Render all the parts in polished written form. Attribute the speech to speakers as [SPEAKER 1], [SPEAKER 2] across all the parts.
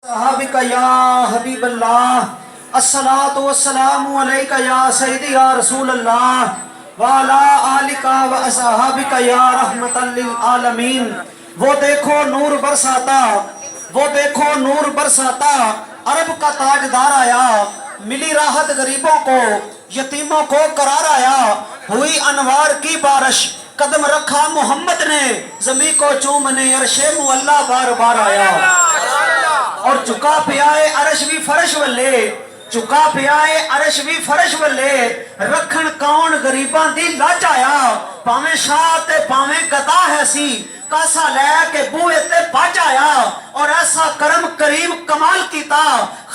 [SPEAKER 1] صحابہ یا حبیب اللہ الصلاۃ والسلام علیکہ یا سیدی یا رسول اللہ وعلی آلکہ و اصحابکہ یا رحمت للعالمین۔ وہ دیکھو نور برساتا، وہ دیکھو نور برساتا، عرب کا تاجدار آیا، ملی راحت غریبوں کو، یتیموں کو قرار آیا، ہوئی انوار کی بارش، قدم رکھا محمد نے، زمین کو چومنے عرش معلا بار بار آیا۔ اور چکا پیائے عرش بھی فرش والے، چکا پیائے عرش بھی فرش والے، رکھن کون غریباں دی لاج آیا، پاویں شاہ تے پاویں گدا ہے سی، کاسا لے کے بوئے تے باج آیا، اور ایسا کرم کریم کمال کیتا،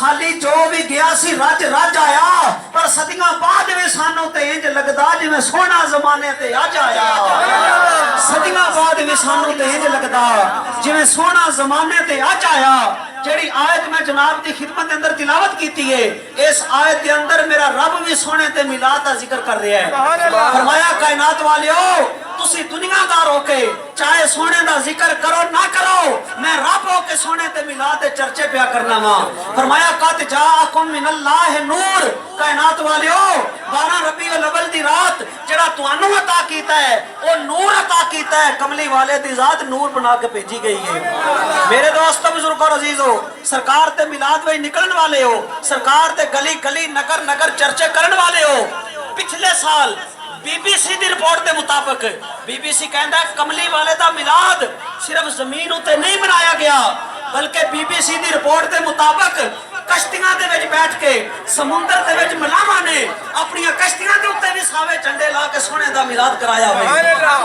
[SPEAKER 1] خالی جو بھی گیا سی راج راج آیا، پر صدیاں بعد بھی سانوں تے انج لگدا جی میں سونا زمانے تے آج آیا۔ صدیاں بعد بھی سانوں تے انج لگدا جی میں سونا زمانے تے آج آیا۔ جیڑی آیت میں جناب دی خدمت اندر تلاوت کیتی ہے، اس آیت کے اندر میرا رب بھی سونے تے میلاد دا ذکر کر رہا ہے۔ فرمایا کائنات والیو تسی دنیا دار ہو کے چاہے سونے دا ذکر کرو نہ کرو، میں رب ہو کے سونے تے میلاد دے چرچے پیا کرنا وا۔ فرمایا قد جاءکم من اللہ نور، کائنات والیو 12 ربیع الاول دی رات جڑا تانوں عطا کیتا ہے او نور عطا کیتا ہے، کملی والے دی ذات نور بنا کے بھیجی گئی ہے۔ میرے دوستو بزرگوں اور عزیزو، سرکار تے میلاد وہی نکلن والے ہو، سرکار تے گلی گلی نگر نگر چرچے کرن والے ہو۔ پچھلے سال بی بی سی دی رپورٹ دے مطابق بی بی سی کہندا ہے کملی والے دا میلاد صرف زمین اتے نہیں منایا گیا، بلکہ بی بی سی دی رپورٹ دے مطابق کشتیاں دے وچ بیٹھ کے سمندر دے وچ ملاواں نے اپنی کشتیاں دے اوتے بھی ساوے جھنڈے لا کے سونے دا میلاد کرایا ہوئے۔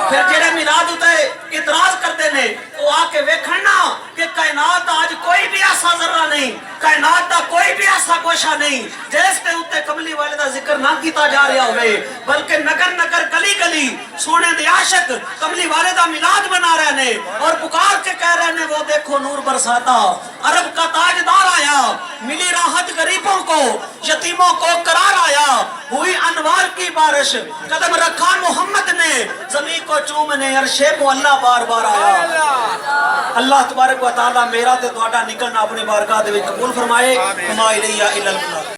[SPEAKER 1] پھر جڑے میلاد اوتے اعتراض کرتے نے وہ آ کے ویکھن نا کہ کائنات دا اج کوئی بھی ایسا ذرہ نہیں، کائنات دا کوئی بھی ایسا گوشہ نہیں جس تے اوتے کملی والے دا ذکر نہ کیتا جا رہا ہوئے، بلکہ نگر نگر گلی گلی سونے دے عاشق کملی والے دا میلاد بنا رہے نے اور پکار کے کہہ رہے نے وہ دیکھو نور برساتا، عرب کا تاجدار آیا، ملی راحت غریبوں کو، یتیموں کو قرار آیا، ہوئی انوار کی بارش، قدم رکھا محمد نے، زمین کو چومنے عرش معلا بار بار آیا۔ اللہ تبارک و تعالی میرا تے تہاڈا نکلنا اپنی بارگاہ دے وچ قبول فرمائے۔ وما الیہ الا اللہ۔